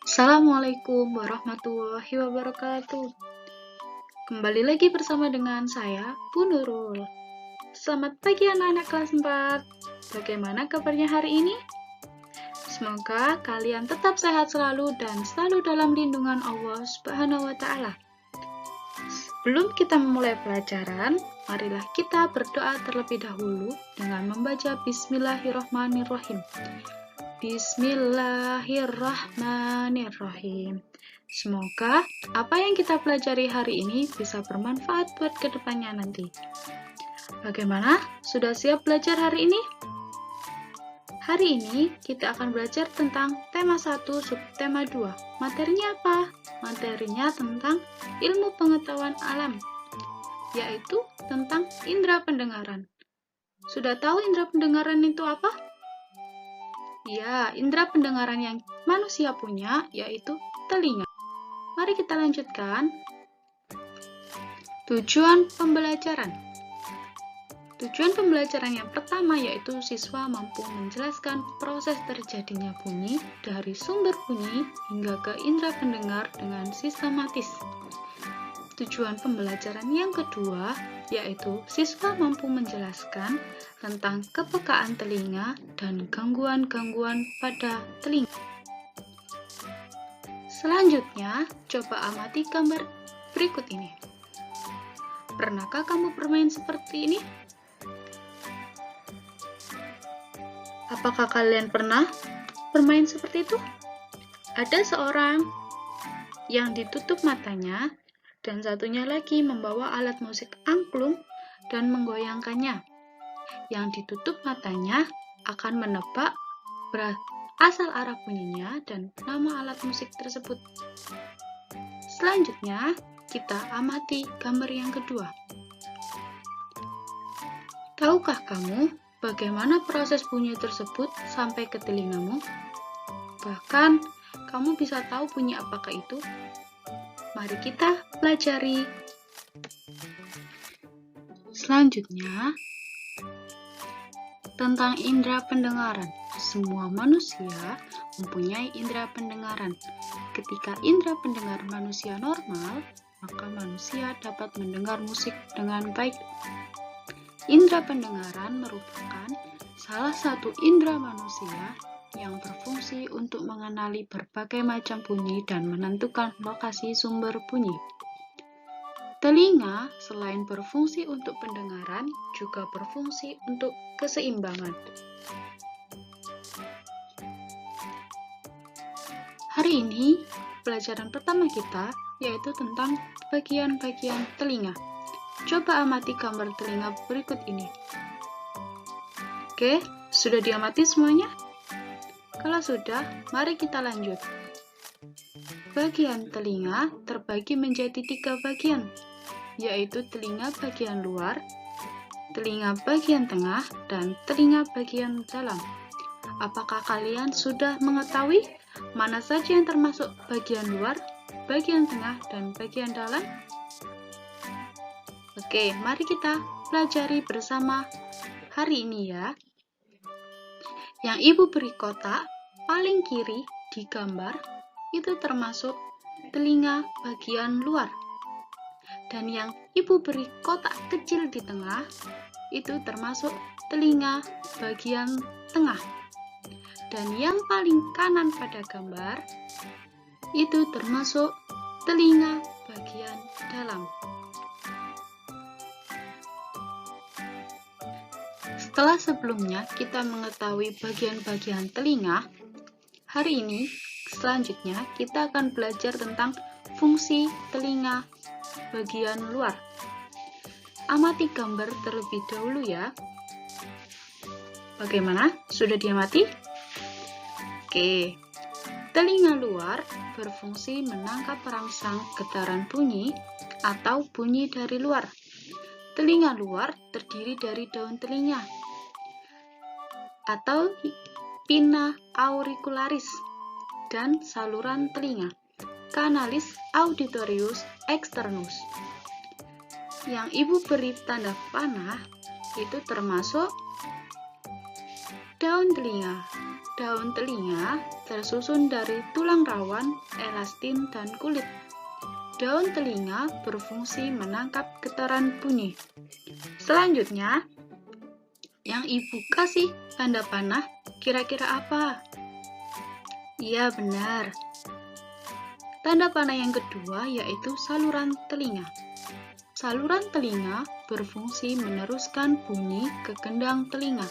Assalamualaikum warahmatullahi wabarakatuh. Kembali lagi bersama dengan saya, Bu Nurul. Selamat pagi anak-anak kelas 4. Bagaimana kabarnya hari ini? Semoga kalian tetap sehat selalu dan selalu dalam lindungan Allah Subhanahu wa Ta'ala. Sebelum kita memulai pelajaran, marilah kita berdoa terlebih dahulu dengan membaca Bismillahirrahmanirrahim. Bismillahirrahmanirrahim. Semoga apa yang kita pelajari hari ini bisa bermanfaat buat kedepannya nanti. Bagaimana? Sudah siap belajar hari ini? Hari ini kita akan belajar tentang tema 1, subtema 2. Materinya apa? Materinya tentang ilmu pengetahuan alam, yaitu tentang indera pendengaran. Sudah tahu indera pendengaran itu apa? Ya, indera pendengaran yang manusia punya yaitu telinga. Mari kita lanjutkan. Tujuan pembelajaran. Tujuan pembelajaran yang pertama yaitu siswa mampu menjelaskan proses terjadinya bunyi dari sumber bunyi hingga ke indera pendengar dengan sistematis. Tujuan pembelajaran yang kedua yaitu siswa mampu menjelaskan tentang kepekaan telinga dan gangguan-gangguan pada telinga. Selanjutnya, coba amati gambar berikut ini. Pernahkah kamu bermain seperti ini? Apakah kalian pernah bermain seperti itu? Ada seorang yang ditutup matanya dan satunya lagi membawa alat musik angklung dan menggoyangkannya. Yang ditutup matanya akan menebak asal arah bunyinya dan nama alat musik tersebut. Selanjutnya, kita amati gambar yang kedua. Tahukah kamu bagaimana proses bunyi tersebut sampai ke telingamu? Bahkan, kamu bisa tahu bunyi apakah itu? Mari kita pelajari. Selanjutnya, tentang indera pendengaran. Semua manusia mempunyai indera pendengaran. Ketika indera pendengar manusia normal, maka manusia dapat mendengar musik dengan baik. Indera pendengaran merupakan salah satu indera manusia yang berfungsi untuk mengenali berbagai macam bunyi dan menentukan lokasi sumber bunyi. Telinga selain berfungsi untuk pendengaran, juga berfungsi untuk keseimbangan. Hari ini, pelajaran pertama kita yaitu tentang bagian-bagian telinga. Coba amati gambar telinga berikut ini. Oke, sudah diamati semuanya? Kalau sudah, mari kita lanjut. Bagian telinga terbagi menjadi 3 bagian, yaitu telinga bagian luar, telinga bagian tengah, dan telinga bagian dalam. Apakah kalian sudah mengetahui mana saja yang termasuk bagian luar, bagian tengah, dan bagian dalam? Oke, mari kita pelajari bersama hari ini ya. Yang ibu beri kotak paling kiri di gambar itu termasuk telinga bagian luar. Dan yang ibu beri kotak kecil di tengah itu termasuk telinga bagian tengah. Dan yang paling kanan pada gambar itu termasuk telinga bagian dalam. Setelah sebelumnya kita mengetahui bagian-bagian telinga, hari ini selanjutnya kita akan belajar tentang fungsi telinga bagian luar. Amati gambar terlebih dahulu ya. Bagaimana? Sudah diamati? Oke. Telinga luar berfungsi menangkap perangsang getaran bunyi atau bunyi dari luar. Telinga luar terdiri dari daun telinga atau pinna auricularis dan saluran telinga, canalis auditorius externus. Yang ibu beri tanda panah itu termasuk daun telinga Daun telinga tersusun dari tulang rawan, elastin, dan kulit. Daun telinga berfungsi menangkap getaran bunyi. Selanjutnya, yang Ibu kasih tanda panah kira-kira apa? Iya, benar. Tanda panah yang kedua yaitu saluran telinga. Saluran telinga berfungsi meneruskan bunyi ke gendang telinga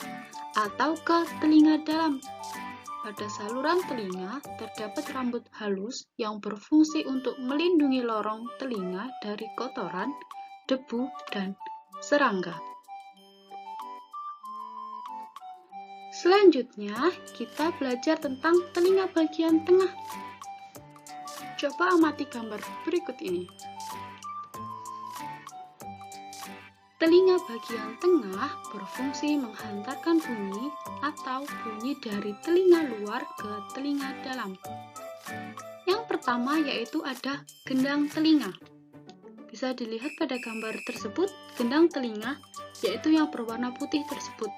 atau ke telinga dalam. Pada saluran telinga terdapat rambut halus yang berfungsi untuk melindungi lorong telinga dari kotoran, debu, dan serangga. Selanjutnya, kita belajar tentang telinga bagian tengah. Coba amati gambar berikut ini. Telinga bagian tengah berfungsi menghantarkan bunyi atau bunyi dari telinga luar ke telinga dalam. Yang pertama yaitu ada gendang telinga. Bisa dilihat pada gambar tersebut, gendang telinga yaitu yang berwarna putih tersebut.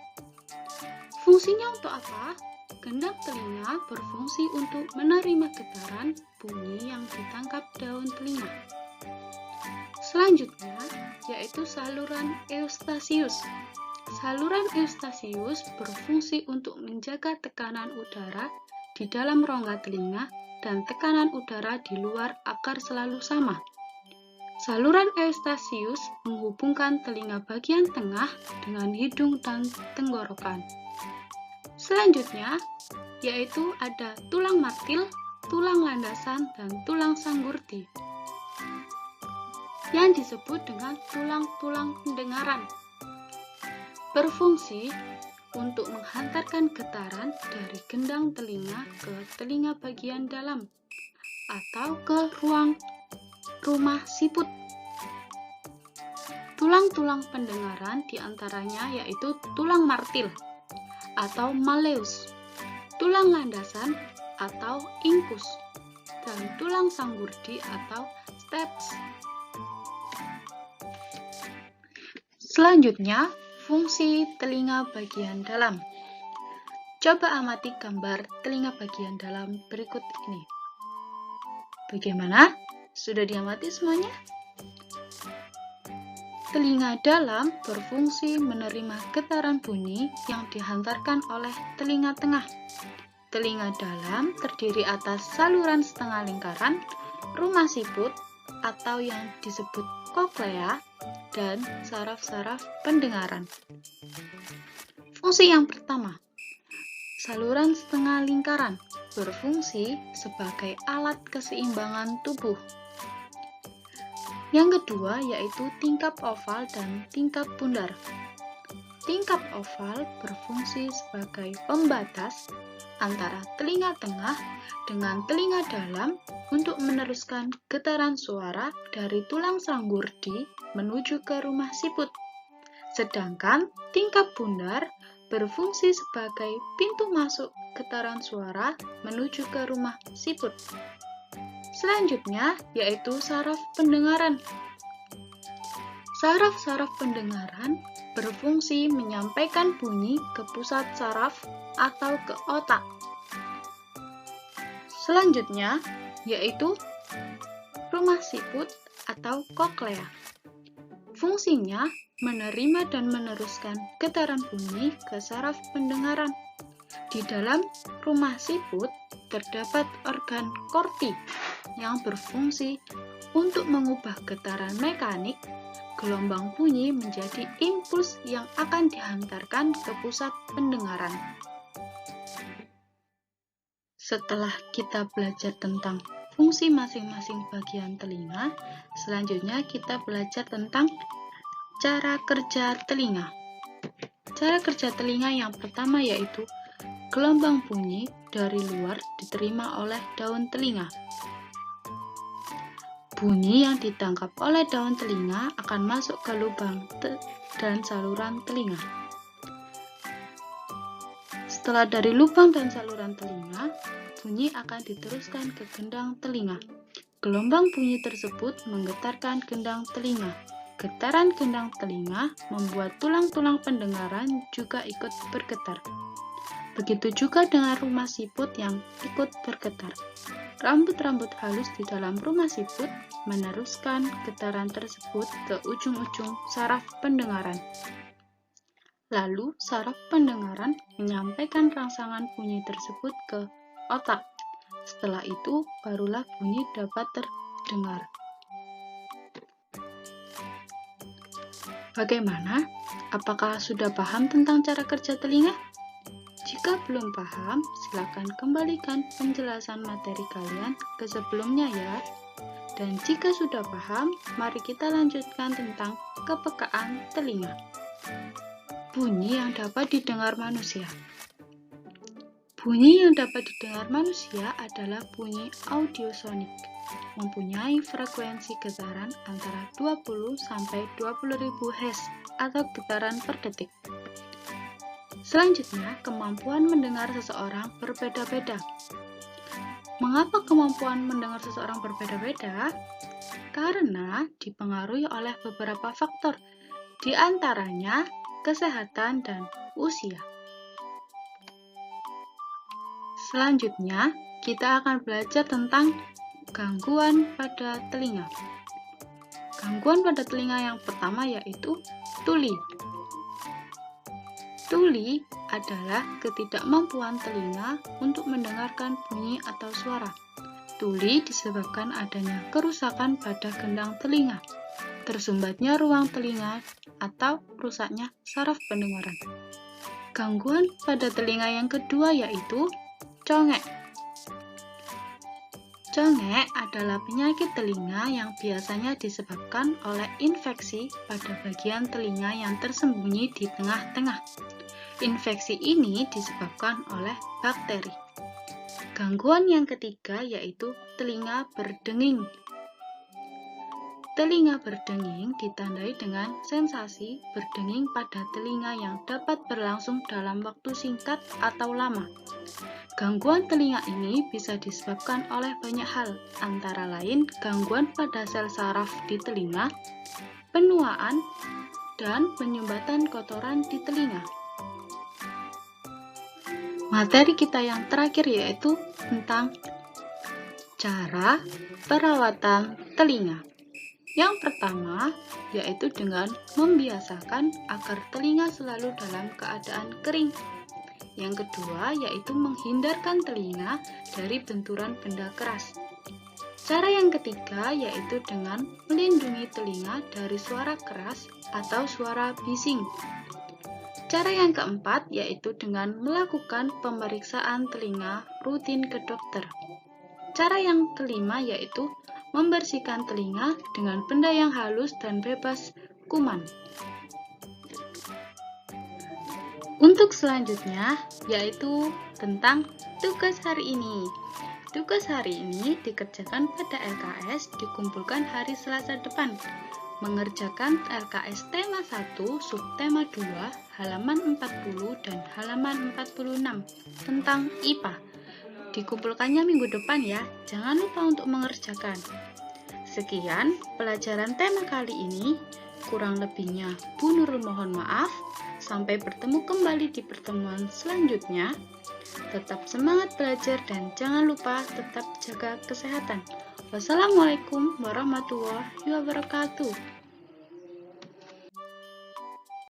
Fungsinya untuk apa? Gendang telinga berfungsi untuk menerima getaran bunyi yang ditangkap daun telinga. Selanjutnya, yaitu saluran eustasius. Saluran eustasius berfungsi untuk menjaga tekanan udara di dalam rongga telinga dan tekanan udara di luar agar selalu sama. Saluran eustasius menghubungkan telinga bagian tengah dengan hidung dan tenggorokan. Selanjutnya, yaitu ada tulang martil, tulang landasan, dan tulang sanggurdi yang disebut dengan tulang-tulang pendengaran. Berfungsi untuk menghantarkan getaran dari gendang telinga ke telinga bagian dalam atau ke rumah siput. Tulang-tulang pendengaran diantaranya yaitu tulang martil atau malleus, tulang landasan atau incus, dan tulang sanggurdi atau stapes. Selanjutnya, fungsi telinga bagian dalam. Coba amati gambar telinga bagian dalam berikut ini. Bagaimana? Sudah diamati semuanya? Telinga dalam berfungsi menerima getaran bunyi yang dihantarkan oleh telinga tengah. Telinga dalam terdiri atas saluran setengah lingkaran, rumah siput atau yang disebut koklea, dan saraf-saraf pendengaran. Fungsi yang pertama, saluran setengah lingkaran berfungsi sebagai alat keseimbangan tubuh. Yang kedua yaitu tingkap oval dan tingkap bundar. Tingkap oval berfungsi sebagai pembatas antara telinga tengah dengan telinga dalam untuk meneruskan getaran suara dari tulang sanggurdi menuju ke rumah siput. Sedangkan tingkap bundar berfungsi sebagai pintu masuk getaran suara menuju ke rumah siput. Selanjutnya yaitu saraf pendengaran. Saraf-saraf pendengaran berfungsi menyampaikan bunyi ke pusat saraf atau ke otak. Selanjutnya yaitu rumah siput atau koklea. Fungsinya menerima dan meneruskan getaran bunyi ke saraf pendengaran. Di dalam rumah siput terdapat organ korti yang berfungsi untuk mengubah getaran mekanik gelombang bunyi menjadi impuls yang akan dihantarkan ke pusat pendengaran. Setelah kita belajar tentang fungsi masing-masing bagian telinga, selanjutnya kita belajar tentang cara kerja telinga. Cara kerja telinga yang pertama yaitu gelombang bunyi dari luar diterima oleh daun telinga. Bunyi yang ditangkap oleh daun telinga akan masuk ke lubang dan saluran telinga. Setelah dari lubang dan saluran telinga, bunyi akan diteruskan ke gendang telinga. Gelombang bunyi tersebut menggetarkan gendang telinga. Getaran gendang telinga membuat tulang-tulang pendengaran juga ikut bergetar. Begitu juga dengan rumah siput yang ikut bergetar. Rambut-rambut halus di dalam rumah siput meneruskan getaran tersebut ke ujung-ujung saraf pendengaran. Lalu, saraf pendengaran menyampaikan rangsangan bunyi tersebut ke otak. Setelah itu, barulah bunyi dapat terdengar. Bagaimana? Apakah sudah paham tentang cara kerja telinga? Jika belum paham, silakan kembalikan penjelasan materi kalian ke sebelumnya ya. Dan jika sudah paham, mari kita lanjutkan tentang kepekaan telinga. Bunyi yang dapat didengar manusia. Bunyi yang dapat didengar manusia adalah bunyi audiosonik, mempunyai frekuensi getaran antara 20 sampai 20.000 Hz atau getaran per detik. Selanjutnya, kemampuan mendengar seseorang berbeda-beda. Mengapa kemampuan mendengar seseorang berbeda-beda? Karena dipengaruhi oleh beberapa faktor, di antaranya kesehatan dan usia. Selanjutnya, kita akan belajar tentang gangguan pada telinga. Gangguan pada telinga yang pertama yaitu tuli. Tuli adalah ketidakmampuan telinga untuk mendengarkan bunyi atau suara. Tuli disebabkan adanya kerusakan pada gendang telinga, tersumbatnya ruang telinga, atau rusaknya saraf pendengaran. Gangguan pada telinga yang kedua yaitu congek. Congek adalah penyakit telinga yang biasanya disebabkan oleh infeksi pada bagian telinga yang tersembunyi di tengah-tengah. Infeksi ini disebabkan oleh bakteri. Gangguan yang ketiga yaitu telinga berdenging. Telinga berdenging ditandai dengan sensasi berdenging pada telinga yang dapat berlangsung dalam waktu singkat atau lama. Gangguan telinga ini bisa disebabkan oleh banyak hal, antara lain gangguan pada sel saraf di telinga, penuaan, dan penyumbatan kotoran di telinga. Materi kita yang terakhir yaitu tentang cara perawatan telinga. Yang pertama yaitu dengan membiasakan agar telinga selalu dalam keadaan kering. Yang kedua yaitu menghindarkan telinga dari benturan benda keras. Cara yang ketiga yaitu dengan melindungi telinga dari suara keras atau suara bising. Cara yang keempat yaitu dengan melakukan pemeriksaan telinga rutin ke dokter. Cara yang kelima yaitu membersihkan telinga dengan benda yang halus dan bebas kuman. Untuk selanjutnya yaitu tentang tugas hari ini. Tugas hari ini dikerjakan pada LKS dikumpulkan hari Selasa depan. Mengerjakan LKS tema 1, subtema 2, halaman 40 dan halaman 46 tentang IPA. Dikumpulkannya minggu depan ya, jangan lupa untuk mengerjakan. Sekian pelajaran tema kali ini, kurang lebihnya Bu Nurul mohon maaf. Sampai bertemu kembali di pertemuan selanjutnya. Tetap semangat belajar dan jangan lupa tetap jaga kesehatan. Wassalamualaikum warahmatullahi wabarakatuh.